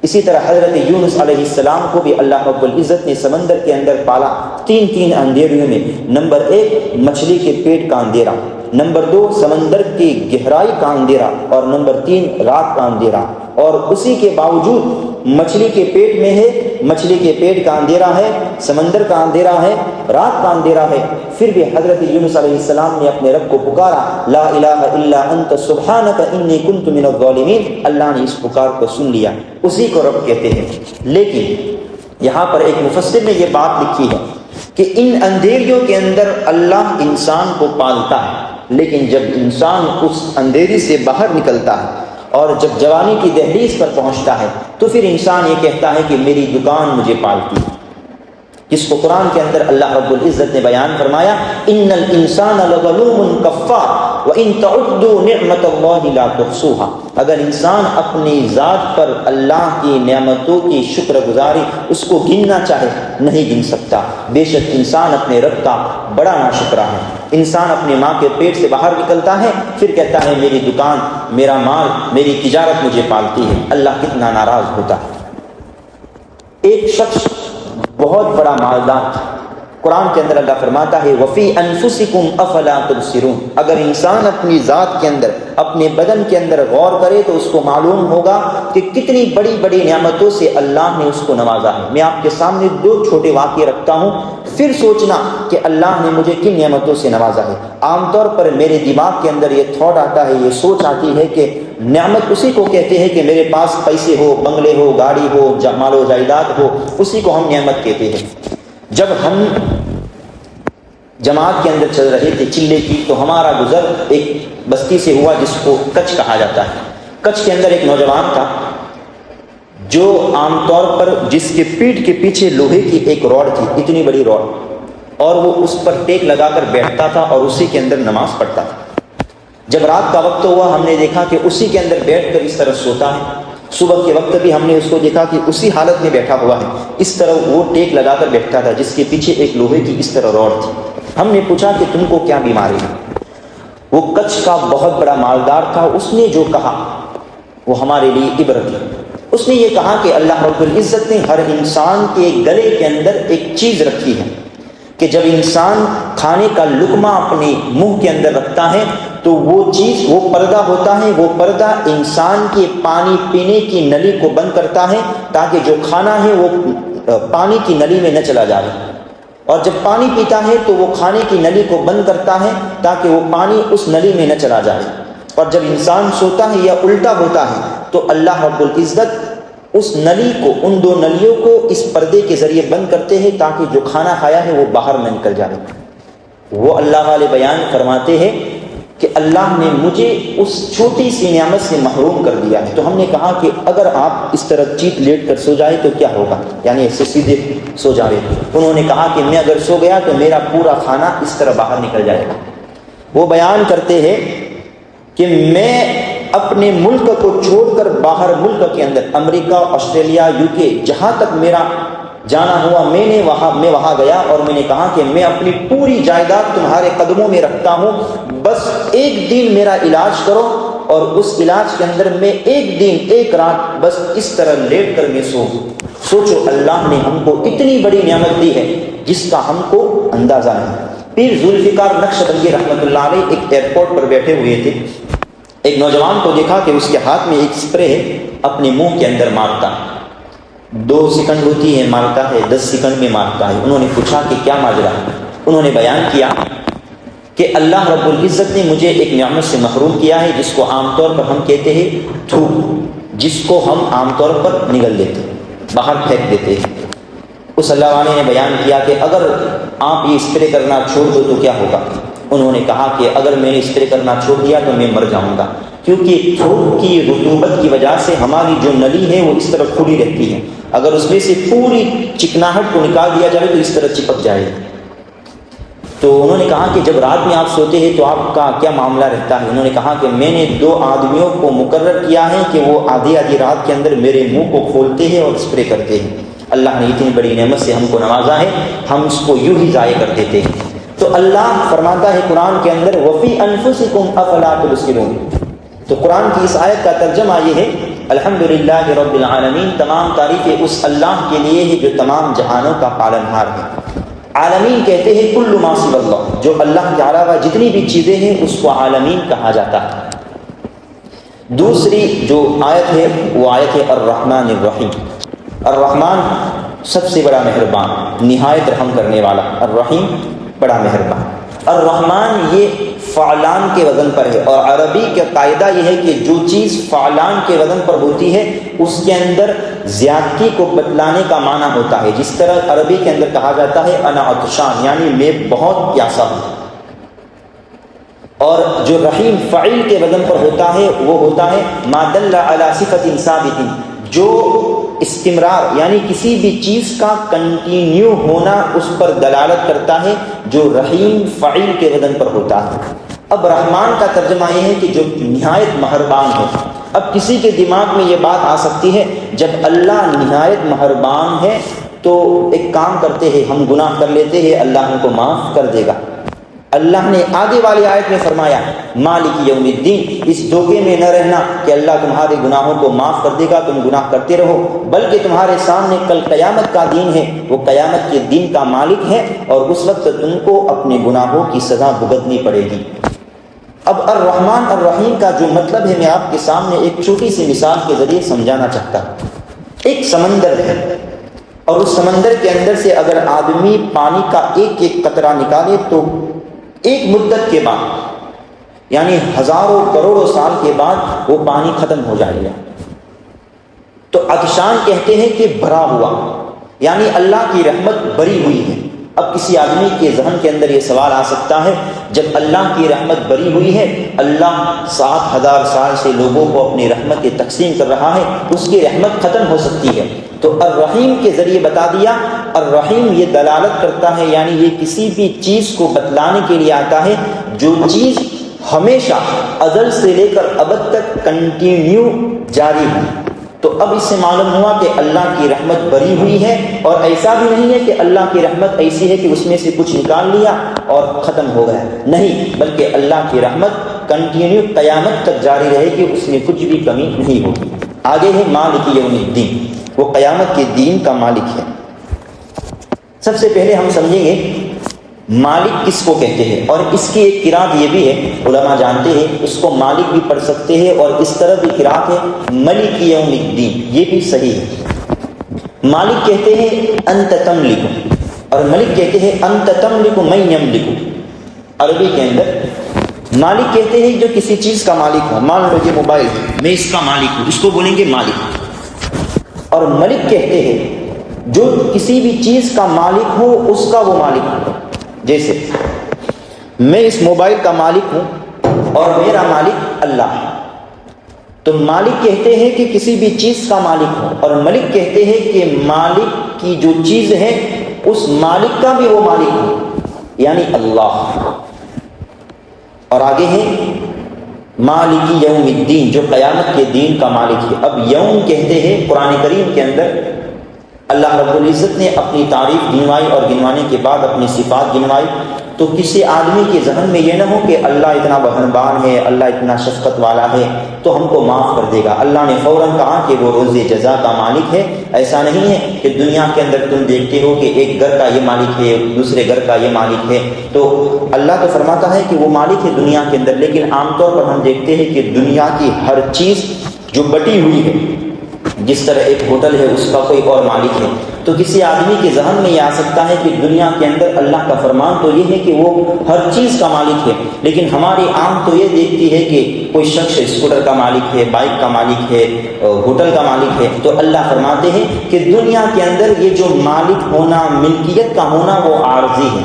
اسی طرح حضرت یونس علیہ السلام کو بھی اللہ رب العزت نے سمندر کے اندر پالا تین اندھیریوں میں۔ نمبر ایک مچھلی کے پیٹ کا اندھیرا، نمبر 2 سمندر کی گہرائی کا اندھیرا، اور نمبر 3 رات کا اندھیرا، اور اسی کے باوجود مچھلی کے پیٹ میں ہے، مچھلی کے پیٹ کا اندھیرا ہے، سمندر کا اندھیرا ہے، رات کا اندھیرا ہے، پھر بھی حضرت یونس علیہ السلام نے اپنے رب کو پکارا، لا الہ الا انت سبحانک انی کنت من الظالمین۔ اللہ نے اس پکار کو سن لیا، اسی کو رب کہتے ہیں۔ لیکن یہاں پر ایک مفسر نے یہ بات لکھی ہے کہ ان اندھیریوں کے اندر اللہ انسان کو پالتا ہے، لیکن جب انسان اس اندھیری سے باہر نکلتا ہے اور جب جوانی کی دہلیز پر پہنچتا ہے تو پھر انسان یہ کہتا ہے کہ میری دکان مجھے پالتی ہے، جس کو قرآن کے اندر اللہ رب العزت نے بیان فرمایا، ان الانسان لظلوم کفار وان تعدوا نعمت اللہ لا تحصوها۔ اگر انسان اپنی ذات پر اللہ کی نعمتوں کی شکر گزاری اس کو گننا چاہے نہیں گن سکتا۔ بے شک انسان اپنے رب کا بڑا ناشکرا ہے۔ انسان اپنی ماں کے پیٹ سے باہر نکلتا ہے، پھر کہتا ہے میری دکان، میرا مال، میری تجارت مجھے پالتی ہے۔ اللہ کتنا ناراض ہوتا ہے۔ ایک شخص بہت بڑا مالدار تھا۔ قرآن کے اندر اللہ فرماتا ہے وَفِي أَنفُسِكُمْ أَفَلَا تُبْصِرُونَ۔ اگر انسان اپنی ذات کے اندر، اپنے بدن کے اندر غور کرے تو اس کو معلوم ہوگا کہ کتنی بڑی بڑی نعمتوں سے اللہ نے اس کو نوازا ہے۔ میں آپ کے سامنے 2 چھوٹے واقعے رکھتا ہوں، پھر سوچنا کہ اللہ نے مجھے کن نعمتوں سے نوازا ہے۔ عام طور پر میرے دماغ کے اندر یہ تھاٹ آتا ہے، یہ سوچ آتی ہے کہ نعمت اسی کو کہتے ہیں کہ میرے پاس پیسے ہو، بنگلے ہو، گاڑی ہو، مال و جائیداد ہو، اسی کو ہم نعمت کہتے ہیں۔ جب ہم جماعت کے اندر چل رہے تھے چلے کی، تو ہمارا گزر ایک بستی سے ہوا جس کو کچھ کہا جاتا ہے۔ کچھ کے اندر ایک نوجوان تھا جو عام طور پر جس کے پیٹھ کے پیچھے لوہے کی ایک راڈ تھی، اتنی بڑی راڈ، اور وہ اس پر ٹیک لگا کر بیٹھتا تھا اور اسی کے اندر نماز پڑھتا تھا۔ جب رات کا وقت ہوا ہم نے دیکھا کہ اسی کے اندر بیٹھ کر اس طرح سوتا ہے۔ صبح کے وقت بھی ہم نے اس کو دیکھا کہ اسی حالت میں بیٹھا ہوا ہے، اس طرح وہ ٹیک لگا کر بیٹھتا تھا جس کے پیچھے ایک لوہے کی اس طرح راڈ تھی۔ ہم نے پوچھا کہ تم کو کیا بیماری ہے؟ وہ کچھ کا بہت بڑا مالدار تھا، اس نے جو کہا وہ ہمارے لیے عبرت ہے۔ اس نے یہ کہا کہ اللہ رب العزت نے ہر انسان کے گلے کے اندر ایک چیز رکھی ہے کہ جب انسان کھانے کا لقمہ اپنے منہ کے اندر رکھتا ہے تو وہ چیز، وہ پردہ ہوتا ہے، وہ پردہ انسان کے پانی پینے کی نلی کو بند کرتا ہے تاکہ جو کھانا ہے وہ پانی کی نلی میں نہ چلا جائے، اور جب پانی پیتا ہے تو وہ کھانے کی نلی کو بند کرتا ہے تاکہ وہ پانی اس نلی میں نہ چلا جائے۔ اور جب انسان سوتا ہے یا الٹا ہوتا ہے تو اللہ رب العزت اس نلی کو، ان 2 نلیوں کو اس پردے کے ذریعے بند کرتے ہیں تاکہ جو کھانا کھایا ہے وہ باہر نہ نکل جائے۔ وہ اللہ والے بیان فرماتے ہیں کہ اللہ نے مجھے اس چھوٹی سی نعمت سے محروم کر دیا ہے۔ تو ہم نے کہا کہ اگر آپ اس طرح چیت لیٹ کر سو جائے تو کیا ہوگا، یعنی ایسے سیدھے سو جائے۔ انہوں نے کہا کہ میں اگر سو گیا تو میرا پورا کھانا اس طرح باہر نکل جائے گا۔ وہ بیان کرتے ہیں کہ میں اپنے ملک کو چھوڑ کر باہر ملک کے اندر، امریکہ، آسٹریلیا، UK، جہاں تک میرا جانا ہوا میں وہاں گیا اور میں نے کہا کہ میں اپنی پوری جائیداد تمہارے قدموں میں رکھتا ہوں، بس ایک دن میرا علاج کرو، اور اس علاج کے اندر میں ایک دن ایک رات بس اس طرح لیٹ کر میں سو۔ سوچو اللہ نے ہم کو اتنی بڑی نعمت دی ہے جس کا ہم کو اندازہ نہیں۔ پیر ذوالفقار نقشبندی رحمۃ اللہ علیہ ایک ایئرپورٹ پر بیٹھے ہوئے تھے، ایک نوجوان کو دیکھا کہ اس کے ہاتھ میں ایک اسپرے اپنے منہ کے اندر مارتا ہے، 2 سیکنڈ ہوتی ہے مارتا ہے، 10 سیکنڈ میں مارتا ہے۔ انہوں نے پوچھا کہ کیا ماجرا ہے؟ انہوں نے بیان کیا کہ اللہ رب العزت نے مجھے ایک نعمت سے محروم کیا ہے جس کو عام طور پر ہم کہتے ہیں تھوک، جس کو ہم عام طور پر نگل دیتے ہیں، باہر پھینک دیتے ہیں۔ اس اللہ والے نے بیان کیا کہ اگر آپ یہ اسپرے کرنا چھوڑ دو تو کیا ہوگا؟ انہوں نے کہا کہ اگر میں نے اسپرے کرنا چھوڑ دیا تو میں مر جاؤں گا، کیونکہ تھوک کی رطوبت کی وجہ سے ہماری جو نلی ہے وہ اس طرح کھلی رہتی ہے، اگر اس میں سے پوری چکناہٹ کو نکال دیا جائے تو اس طرح چپک جائے گا۔ تو انہوں نے کہا کہ جب رات میں آپ سوتے ہیں تو آپ کا کیا معاملہ رہتا ہے؟ انہوں نے کہا کہ میں نے 2 آدمیوں کو مقرر کیا ہے کہ وہ آدھی رات کے اندر میرے منہ کو کھولتے ہیں اور اسپرے کرتے ہیں۔ اللہ نے اتنی بڑی نعمت سے ہم کو نوازا ہے، ہم اس کو یوں ہی ضائع کر دیتے ہیں۔ تو اللہ فرماتا ہے قرآن کے اندر وَفِي أَنفُسِكُمْ أَفَلَا تُبْصِرُونَ۔ تو قرآن کی اس آیت کا ترجمہ یہ ہے الحمدللہ رب العالمین، تمام تعریفیں اس اللہ کے لیے ہے جو تمام جہانوں کا پالنہار ہے۔ عالمین کہتے ہیں کل ما سوی اللہ، جو اللہ کے علاوہ جتنی بھی چیزیں ہیں اس کو عالمین کہا جاتا ہے۔ دوسری جو آیت ہے وہ آیت ہے الرحمن الرحیم۔ الرحمن سب سے بڑا مہربان، نہایت رحم کرنے والا، الرحیم بڑا مہربان۔ الرحمن یہ فعلان کے وزن پر ہے، اور عربی کا قاعدہ یہ ہے کہ جو چیز فعلان کے وزن پر ہوتی ہے اس کے اندر زیادتی کو بتلانے کا معنی ہوتا ہے۔ جس طرح عربی کے اندر کہا جاتا ہے انا عطشان، یعنی میں بہت پیاسا ہوں۔ اور جو رحیم فعیل کے وزن پر ہوتا ہے وہ ہوتا ہے ما دل علی صفت ثابت، جو استمرار یعنی کسی بھی چیز کا کنٹینیو ہونا اس پر دلالت کرتا ہے، جو رحیم فعیل کے وزن پر ہوتا ہے۔ اب رحمان کا ترجمہ یہ ہے کہ جو نہایت مہربان ہے۔ اب کسی کے دماغ میں یہ بات آ سکتی ہے جب اللہ نہایت مہربان ہے تو ایک کام کرتے ہیں، ہم گناہ کر لیتے ہیں، اللہ ہم کو معاف کر دے گا۔ اللہ نے آگے والی آیت میں فرمایا مالک یوم الدین، اس دھوکے میں نہ رہنا کہ اللہ تمہارے گناہوں کو معاف کر دے گا، تم گناہ کرتے رہو، بلکہ تمہارے سامنے کل قیامت کا دن ہے، وہ قیامت کے دن کا مالک ہے، اور اس وقت تم کو اپنے گناہوں کی سزا بھگتنی پڑے گی۔ اب الرحمن الرحیم کا جو مطلب ہے میں آپ کے سامنے ایک چھوٹی سی مثال کے ذریعے سمجھانا چاہتا ہوں۔ ایک سمندر ہے، اور اس سمندر کے اندر سے اگر آدمی پانی کا ایک ایک قطرہ نکالے تو ایک مدت کے بعد یعنی ہزاروں کروڑوں سال کے بعد وہ پانی ختم ہو جائے گا۔ تو عطشان کہتے ہیں کہ بھرا ہوا، یعنی اللہ کی رحمت بری ہوئی ہے۔ اب کسی آدمی کے ذہن کے اندر یہ سوال آ سکتا ہے جب اللہ کی رحمت بری ہوئی ہے، اللہ 7000 سال سے لوگوں کو اپنی رحمت تقسیم کر رہا ہے، اس کی رحمت ختم ہو سکتی ہے۔ تو الرحیم کے ذریعے بتا دیا، الرحیم یہ دلالت کرتا ہے یعنی یہ کسی بھی چیز کو بتلانے کے لیے آتا ہے جو چیز ہمیشہ ازل سے لے کر ابد تک کنٹینیو جاری ہے۔ تو اب اس سے معلوم ہوا کہ اللہ کی رحمت بری ہوئی ہے، اور ایسا بھی نہیں ہے کہ اللہ کی رحمت ایسی ہے کہ اس میں سے کچھ نکال لیا اور ختم ہو گیا، نہیں، بلکہ اللہ کی رحمت کنٹینیو قیامت تک جاری رہے گی، اس میں کچھ بھی کمی نہیں ہوگی۔ آگے ہے مالک یوم الدین، وہ قیامت کے دین کا مالک ہے۔ سب سے پہلے ہم سمجھیں گے مالک کس کو کہتے ہیں، اور اس کی ایک قرات یہ بھی ہے، علماء جانتے ہیں اس کو مالک بھی پڑھ سکتے ہیں، اور اس طرح بھی قرات ہے ملک یوم الدین، یہ بھی صحیح ہے۔ مالک کہتے ہیں انت تملک، اور ملک کہتے ہیں انت تملک من یملک۔ عربی کے اندر مالک کہتے ہیں جو کسی چیز کا مالک ہو، مان لو یہ موبائل ہے، میں اس کا مالک ہوں، اس کو بولیں گے مالک۔ اور ملک کہتے ہیں جو کسی بھی چیز کا مالک ہو اس کا وہ مالک ہو۔ جیسے میں اس موبائل کا مالک ہوں اور میرا مالک اللہ ہے، تو مالک کہتے ہیں کہ کسی بھی چیز کا مالک ہو، اور ملک کہتے ہیں کہ مالک کی جو چیز ہے اس مالک کا بھی وہ مالک ہو، یعنی اللہ۔ اور آگے ہے مالک یوم الدین، جو قیامت کے دین کا مالک ہے۔ اب یوم کہتے ہیں قرآن کریم کے اندر اللہ رب العزت نے اپنی تعریف گنوائی، اور گنوانے کے بعد اپنی صفات گنوائی، تو کسی آدمی کے ذہن میں یہ نہ ہو کہ اللہ اتنا مہربان ہے، اللہ اتنا شفقت والا ہے تو ہم کو معاف کر دے گا۔ اللہ نے فوراً کہا کہ وہ روز جزا کا مالک ہے۔ ایسا نہیں ہے کہ دنیا کے اندر تم دیکھتے ہو کہ ایک گھر کا یہ مالک ہے، دوسرے گھر کا یہ مالک ہے، تو اللہ تو فرماتا ہے کہ وہ مالک ہے دنیا کے اندر، لیکن عام طور پر ہم دیکھتے ہیں کہ دنیا کی ہر چیز جو بٹی ہوئی ہے، جس طرح ایک ہوٹل ہے اس کا کوئی اور مالک ہے، تو کسی آدمی کے ذہن میں یہ آ سکتا ہے کہ دنیا کے اندر اللہ کا فرمان تو یہ ہے کہ وہ ہر چیز کا مالک ہے، لیکن ہماری آنکھ تو یہ دیکھتی ہے کہ کوئی شخص اسکوٹر کا مالک ہے، بائک کا مالک ہے، ہوٹل کا مالک ہے۔ تو اللہ فرماتے ہیں کہ دنیا کے اندر یہ جو مالک ہونا، ملکیت کا ہونا، وہ عارضی ہے۔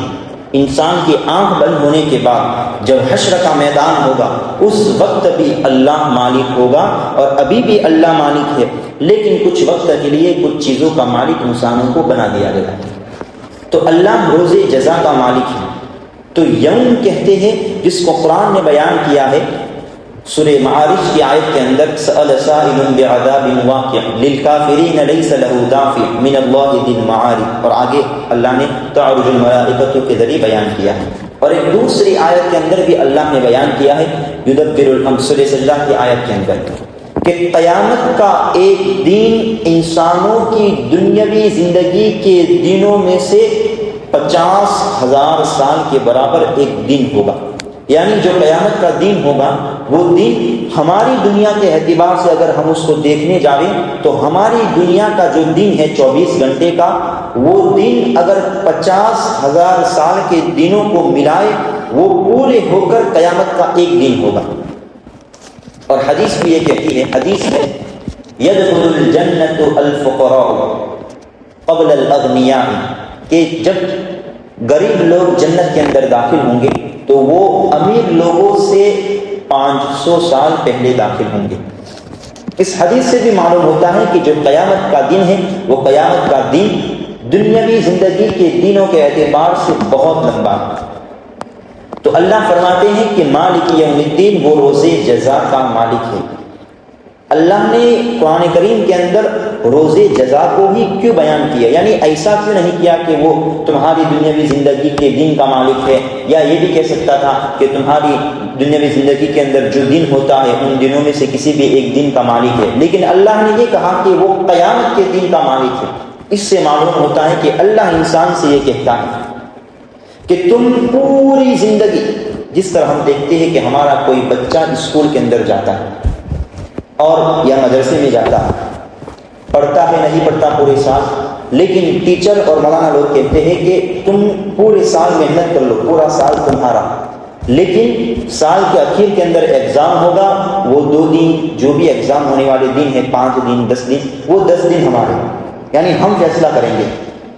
انسان کی آنکھ بند ہونے کے بعد جب حشر کا میدان ہوگا اس وقت بھی اللہ مالک ہوگا، اور ابھی بھی اللہ مالک ہے، لیکن کچھ وقت کے لیے کچھ چیزوں کا مالک انسانوں کو بنا دیا گیا۔ تو اللہ روز جزا کا مالک ہے۔ تو یوم کہتے ہیں جس کو قرآن نے بیان کیا ہے سورہ معارج کی آیت کے اندر، سأل سائل بعذاب واقع للکافرین لیس له دافع من اللہ ذی المعارج، اور آگے اللہ نے تعرج الملائکۃ کے ذریعے بیان کیا ہے۔ اور ایک دوسری آیت کے اندر بھی اللہ نے بیان کیا ہے یدبر الامر، سورہ سجدہ کی آیت کے اندر، کہ قیامت کا ایک دن انسانوں کی دنیاوی زندگی کے دنوں میں سے 50,000 سال کے برابر ایک دن ہوگا. یعنی جو قیامت کا دن ہوگا وہ دن ہماری دنیا کے اعتبار سے اگر ہم اس کو دیکھنے جائیں تو ہماری دنیا کا جو دن ہے 24 گھنٹے کا، وہ دن اگر 50,000 سال کے دنوں کو ملائے وہ پورے ہو کر قیامت کا ایک دن ہوگا. اور حدیث بھی یہ کہتی ہے، حدیث میں یدخل الجنت الفقراء قبل الاغنیاء، کہ جب غریب لوگ جنت کے اندر داخل ہوں گے تو وہ امیر لوگوں سے 500 سال پہلے داخل ہوں گے. اس حدیث سے بھی معلوم ہوتا ہے کہ جو قیامت کا دن ہے وہ قیامت کا دن دنیاوی زندگی کے دنوں کے اعتبار سے بہت لمبا ہے. تو اللہ فرماتے ہیں کہ مالک یوم الدین، وہ روز جزا کا مالک ہے. اللہ نے قرآن کریم کے اندر روز جزا کو ہی کیوں بیان کیا؟ یعنی ایسا کیوں نہیں کیا کہ وہ تمہاری دنیاوی زندگی کے دن کا مالک ہے، یا یہ بھی کہہ سکتا تھا کہ تمہاری دنیاوی زندگی کے اندر جو دن ہوتا ہے ان دنوں میں سے کسی بھی ایک دن کا مالک ہے. لیکن اللہ نے یہ کہا کہ وہ قیامت کے دن کا مالک ہے. اس سے معلوم ہوتا ہے کہ اللہ انسان سے یہ کہتا ہے کہ تم پوری زندگی، جس طرح ہم دیکھتے ہیں کہ ہمارا کوئی بچہ اسکول کے اندر جاتا ہے اور یا مدرسے میں جاتا ہے، پڑھتا ہے نہیں پڑھتا پورے سال، لیکن ٹیچر اور مولانا لوگ کہتے ہیں کہ تم پورے سال محنت کر لو، پورا سال تمہارا، لیکن سال کے اخیر کے اندر ایگزام ہوگا، وہ 2 دن جو بھی ایگزام ہونے والے دن ہیں، 5 دن 10 دن، وہ 10 دن ہمارے، یعنی ہم فیصلہ کریں گے.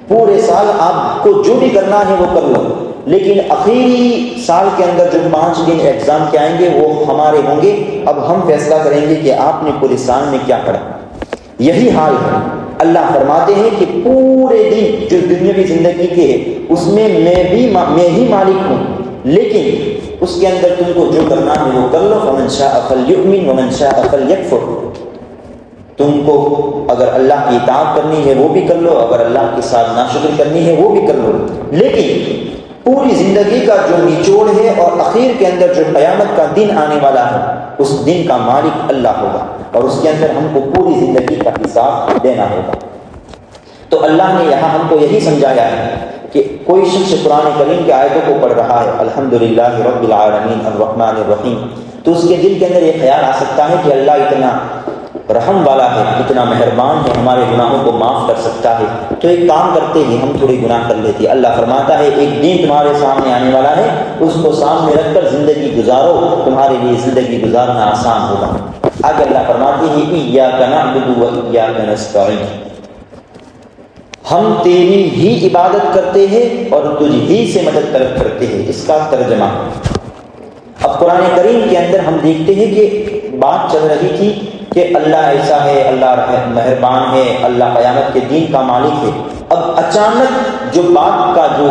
پورے سال آپ کو جو بھی کرنا ہے وہ کر لو، لیکن آخری سال کے اندر جو 5 دن ایگزام کے آئیں گے وہ ہمارے ہوں گے. اب ہم فیصلہ کریں گے کہ آپ نے پورے سال میں کیا پڑھا. یہی حال ہے. اللہ فرماتے ہیں کہ پورے دن جو دنیاوی زندگی کے ہے اس میں میں ہی مالک ہوں، لیکن اس کے اندر تم کو جو کرنا ہے وہ کر لو. فمن شاء فلیؤمن ومن شاء فلیکفر. تم کو اگر اللہ کی اطاعت کرنی ہے وہ بھی کر لو، اگر اللہ کے ساتھ ناشکری کرنی ہے وہ بھی کر لو. لیکن پوری زندگی کا جو نچوڑ ہے اور اخیر کے اندر جو قیامت کا دن آنے والا ہے اس دن کا مالک اللہ ہوگا، اور اس کے اندر ہم کو پوری زندگی کا حساب دینا ہوگا. تو اللہ نے یہاں ہم کو یہی سمجھایا ہے کہ کوئی شخص قرآن کریم کی آیتوں کو پڑھ رہا ہے، الحمدللہ رب العالمین الرحمن الرحیم، تو اس کے دل کے اندر یہ خیال آ سکتا ہے کہ اللہ اتنا رحم والا ہے، اتنا مہربان ہے، ہمارے گناہوں کو معاف کر سکتا ہے، تو ایک کام کرتے ہیں ہم تھوڑے گناہ کر لیتے ہیں. اللہ فرماتا ہے ایک دن تمہارے سامنے آنے والا ہے، اس کو سامنے رکھ کر زندگی گزارو، تمہارے لیے زندگی گزارنا آسان ہوگا. آگے اللہ فرماتے ہیں ایاک نعبد و ایاک نستعین، ہم تیری ہی عبادت کرتے ہیں اور تجھ ہی سے مدد طلب کرتے ہیں. اس کا ترجمہ اب قرآن کریم کے اندر ہم دیکھتے ہیں کہ بات چل رہی تھی کہ اللہ ایسا ہے، اللہ مہربان ہے، اللہ قیامت کے دین کا مالک ہے. اب اچانک جو بات کا جو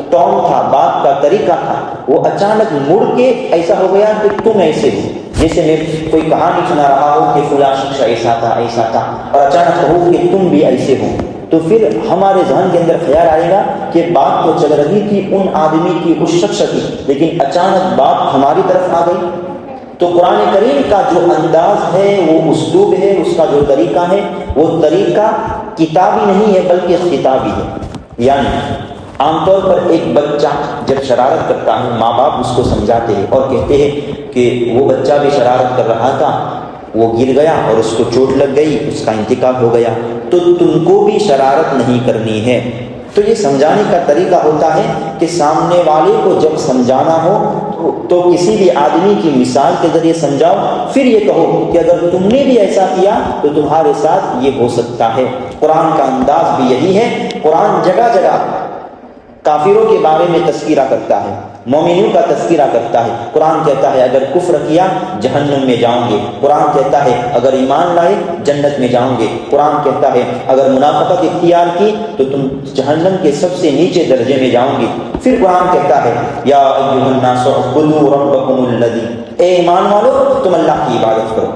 ٹون تھا، بات کا طریقہ تھا، وہ اچانک مڑ کے ایسا ہو گیا کہ تم ایسے ہو. جیسے میں کوئی کہانی سنا رہا ہوں کہ فلاں شخص ایسا تھا اور اچانک کہوں کہ تم بھی ایسے ہو، تو پھر ہمارے ذہن کے اندر خیال آئے گا کہ بات تو چل رہی تھی ان آدمی کی، اس شخص کی، لیکن اچانک بات ہماری طرف آ گئی. تو قرآن کریم کا جو انداز ہے، وہ اسلوب ہے، اس کا جو طریقہ ہے، وہ طریقہ کتابی نہیں ہے بلکہ خطابی ہے. یعنی عام طور پر ایک بچہ جب شرارت کرتا ہے، ماں باپ اس کو سمجھاتے ہیں اور کہتے ہیں کہ وہ بچہ بھی شرارت کر رہا تھا، وہ گر گیا اور اس کو چوٹ لگ گئی، اس کا انتقال ہو گیا، تو تم کو بھی شرارت نہیں کرنی ہے. تو یہ سمجھانے کا طریقہ ہوتا ہے کہ سامنے والے کو جب سمجھانا ہو تو کسی بھی آدمی کی مثال کے ذریعے سمجھاؤ، پھر یہ کہو کہ اگر تم نے بھی ایسا کیا تو تمہارے ساتھ یہ ہو سکتا ہے. قرآن کا انداز بھی یہی ہے. قرآن جگہ جگہ کافروں کے بارے میں تذکرہ کرتا ہے، مومنوں کا تذکرہ کرتا ہے. قرآن کہتا ہے اگر کفر کیا جہنم میں جاؤں گے. قرآن کہتا ہے اگر ایمان لائے جنت میں جاؤں گے. قرآن کہتا ہے اگر منافقت اختیار کی تو تم جہنم کے سب سے نیچے درجے میں جاؤں گے. پھر قرآن کہتا ہے یا ایھا الناس اعبدوا ربکم الذی، اے ایمان والو تم اللہ کی عبادت کرو.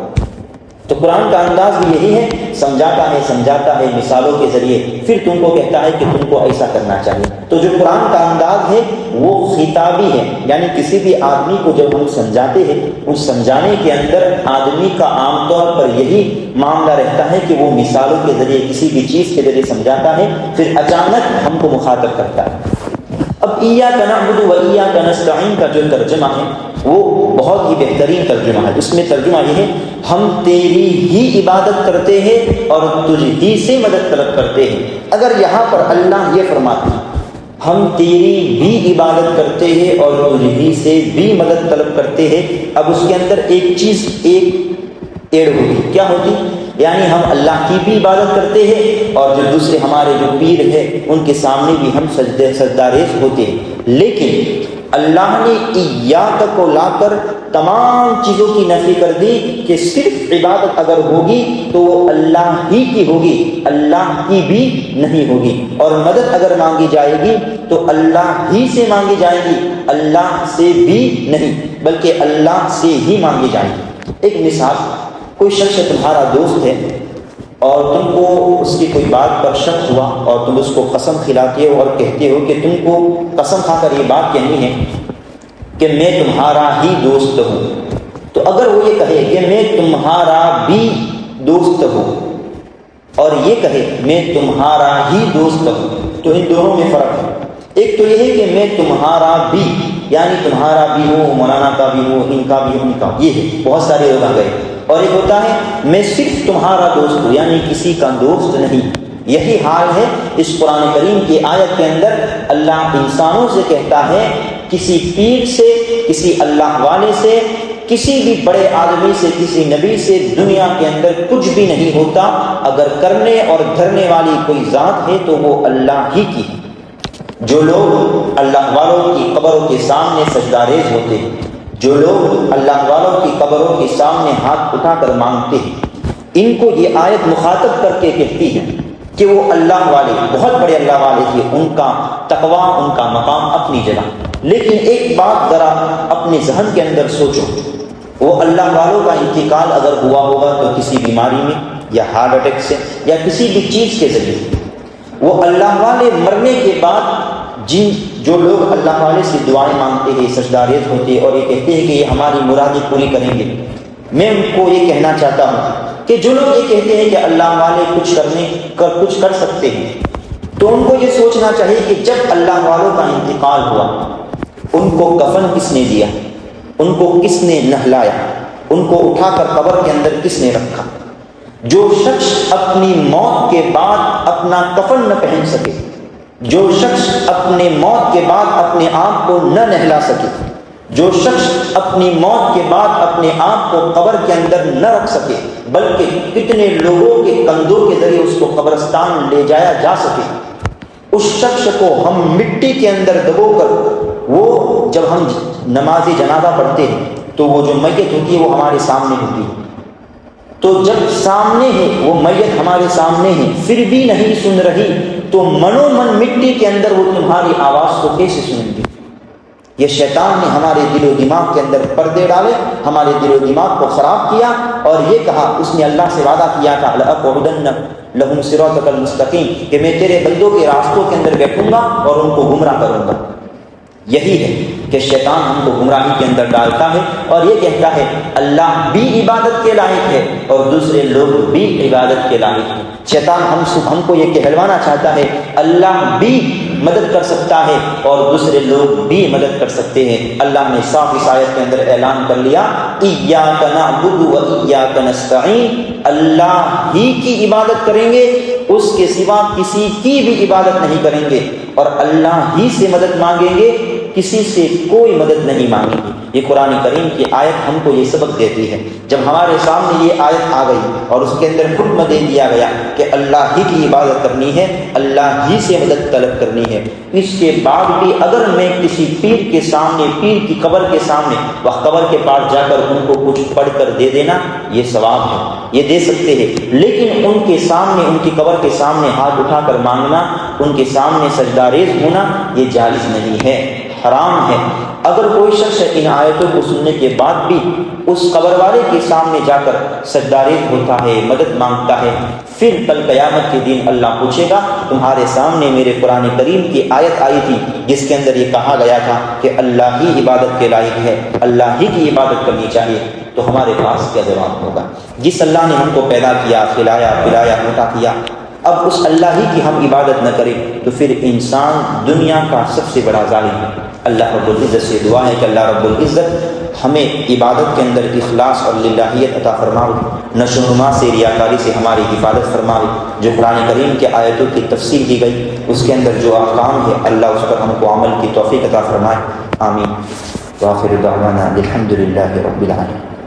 تو قرآن کا انداز بھی یہی ہے، سمجھاتا ہے مثالوں کے ذریعے، پھر تم کو کہتا ہے کہ تم کو ایسا کرنا چاہیے. تو جو قرآن کا انداز ہے وہ خطابی ہے، یعنی کسی بھی آدمی کو جب ہم سمجھاتے ہیں، اس سمجھانے کے اندر آدمی کا عام طور پر یہی معاملہ رہتا ہے کہ وہ مثالوں کے ذریعے کسی بھی چیز کے ذریعے سمجھاتا ہے، پھر اچانک ہم کو مخاطب کرتا ہے. اب ایاک نعبد و ایاک نستعین کا جو ترجمہ ہے وہ بہت ہی بہترین ترجمہ ہے. اس میں ترجمہ یہ ہے ہم تیری ہی عبادت کرتے ہیں اور تجھ ہی سے مدد طلب کرتے ہیں. اگر یہاں پر اللہ یہ فرماتا ہم تیری بھی عبادت کرتے ہیں اور تجھ ہی سے بھی مدد طلب کرتے ہیں, اب اس کے اندر ایک چیز ایک ایڈ ہوگی. کیا ہوتی؟ یعنی ہم اللہ کی بھی عبادت کرتے ہیں اور جو دوسرے ہمارے جو پیر ہیں ان کے سامنے بھی ہم سجدہ ریز ہوتے ہیں. لیکن اللہ نے ایاک کو لا کر تمام چیزوں کی نفی کر دی کہ صرف عبادت اگر ہوگی تو وہ اللہ ہی کی ہوگی, اللہ کی بھی نہیں ہوگی. اور مدد اگر مانگی جائے گی تو اللہ ہی سے مانگی جائے گی, اللہ سے بھی نہیں بلکہ اللہ سے ہی مانگی جائے گی. ایک مثال, کوئی شخص تمہارا دوست ہے اور تم کو اس کی کوئی بات پر شک ہوا اور تم اس کو قسم کھلاتے ہو اور کہتے ہو کہ تم کو قسم کھا کر یہ بات کہنی ہے کہ میں تمہارا ہی دوست ہوں. تو اگر وہ یہ کہے کہ میں تمہارا بھی دوست ہوں اور یہ کہے میں تمہارا ہی دوست ہوں تو ان دونوں میں فرق ہے. ایک تو یہ ہے کہ میں تمہارا بھی, یعنی تمہارا بھی ہوں, مولانا کا بھی ہوں, ان کا بھی ہوں, ان کا, یہ ہے بہت سارے لوگ آ گئے. اور ایک ہوتا ہے میں صرف تمہارا دوست ہوں, یعنی کسی کا دوست نہیں. یہی حال ہے اس قرآن کریم کی آیت کے اندر. اللہ انسانوں سے کہتا ہے کسی پیر سے, کسی اللہ والے سے, کسی بھی بڑے آدمی سے, کسی نبی سے دنیا کے اندر کچھ بھی نہیں ہوتا. اگر کرنے اور دھرنے والی کوئی ذات ہے تو وہ اللہ ہی کی. جو لوگ اللہ والوں کی قبروں کے سامنے سجدہ ریز ہوتے ہیں, جو لوگ اللہ والوں کی قبروں کے سامنے ہاتھ اٹھا کر مانگتے ہیں, ان کو یہ آیت مخاطب کر کے کہتی ہے کہ وہ اللہ والے, بہت بڑے اللہ والے تھے, ان کا تقویٰ, ان کا مقام اپنی جگہ. لیکن ایک بات ذرا اپنے ذہن کے اندر سوچو, وہ اللہ والوں کا انتقال اگر ہوا ہوگا تو کسی بیماری میں یا ہارٹ اٹیک سے یا کسی بھی چیز کے ذریعے, وہ اللہ والے مرنے کے بعد جو لوگ اللہ والے سے دعائیں مانگتے ہیں, سجدہ ریز ہوتے ہیں اور یہ کہتے ہیں کہ یہ ہماری مرادیں پوری کریں گے, میں ان کو یہ کہنا چاہتا ہوں کہ جو لوگ یہ کہتے ہیں کہ اللہ والے کچھ کر سکتے ہیں, تو ان کو یہ سوچنا چاہیے کہ جب اللہ والوں کا انتقال ہوا ان کو کفن کس نے دیا, ان کو کس نے نہلایا, ان کو اٹھا کر قبر کے اندر کس نے رکھا. جو شخص اپنی موت کے بعد اپنا کفن نہ پہن سکے, جو شخص اپنے موت کے بعد اپنے آپ کو نہ نہلا سکے, جو شخص اپنی موت کے بعد اپنے آپ کو قبر کے اندر نہ رکھ سکے بلکہ کتنے لوگوں کے کندھوں کے ذریعے اس کو قبرستان لے جایا جا سکے, اس شخص کو ہم مٹی کے اندر دبو کر, وہ جب ہم نماز جنازہ پڑھتے ہیں تو وہ جو میت ہوتی ہے وہ ہمارے سامنے ہوتی ہے, تو جب سامنے ہے وہ میت ہمارے سامنے ہے پھر بھی نہیں سن رہی تو منو من مٹی کے اندر وہ تمہاری آواز کو کیسے سنیں گی. یہ شیطان نے ہمارے دل و دماغ کے اندر پردے ڈالے, ہمارے دل و دماغ کو خراب کیا اور یہ کہا, اس نے اللہ سے وعدہ کیا تھا لَأَقْعُدَنَّ لَهُمْ صِرَاطَكَ الْمُسْتَقِيمَ کہ میں تیرے بندوں کے راستوں کے اندر بیٹھوں گا اور ان کو گمراہ کروں گا. یہی ہے کہ شیطان ہم کو گمراہی کے اندر ڈالتا ہے اور یہ کہتا ہے اللہ بھی عبادت کے لائق ہے اور دوسرے لوگ بھی عبادت کے لائق ہیں. شیطان ہم کو یہ کہلوانا چاہتا ہے اللہ بھی مدد کر سکتا ہے اور دوسرے لوگ بھی مدد کر سکتے ہیں. اللہ نے صاف اس آیت کے اندر اعلان کر لیا ایاک نعبد و ایاک نستعین, اللہ ہی کی عبادت کریں گے, اس کے سوا کسی کی بھی عبادت نہیں کریں گے اور اللہ ہی سے مدد مانگیں گے, کسی سے کوئی مدد نہیں مانگیں گے. یہ قرآن کریم کی آیت ہم کو یہ سبق دیتی ہے. جب ہمارے سامنے یہ آیت آ گئی اور اس کے اندر حکم دے دیا گیا کہ اللہ ہی کی عبادت کرنی ہے, اللہ ہی سے مدد طلب کرنی ہے, اس کے بعد بھی اگر میں کسی پیر کے سامنے, پیر کی قبر کے سامنے, وہ قبر کے پاس جا کر ان کو کچھ پڑھ کر دے دینا یہ ثواب ہے, یہ دے سکتے ہیں. لیکن ان کے سامنے, ان کی قبر کے سامنے ہاتھ اٹھا کر مانگنا, ان کے سامنے سجدہ ریز ہونا یہ جائز نہیں ہے, حرام ہے. اگر کوئی شخص ان آیتوں کو سننے کے بعد بھی اس قبر والے کے سامنے جا کر سجدہ ریز ہوتا ہے, مدد مانگتا ہے, پھر کل قیامت کے دن اللہ پوچھے گا تمہارے سامنے میرے قرآن کریم کی آیت آئی تھی جس کے اندر یہ کہا گیا تھا کہ اللہ ہی عبادت کے لائق ہے, اللہ ہی کی عبادت کرنی چاہیے, تو ہمارے پاس کیا جواب ہوگا؟ جس اللہ نے ہم کو پیدا کیا, کھلایا پلایا, موٹا کیا, اب اس اللہ ہی کی ہم عبادت نہ کریں تو پھر انسان دنیا کا سب سے بڑا ظالم ہے۔ اللہ رب العزت سے دعا ہے کہ اللہ رب العزت ہمیں عبادت کے اندر اخلاص اور للہیت عطا فرماؤ، نشو و نما سے، ریاکاری سے ہماری حفاظت فرماؤ۔ جو قرآن کریم کے آیتوں کی تفسیر کی گئی اس کے اندر جو احکام ہے اللہ اس پر ہم کو عمل کی توفیق عطا فرمائے، آمین۔ وآخر دعوانا الحمد للہ رب العالمین۔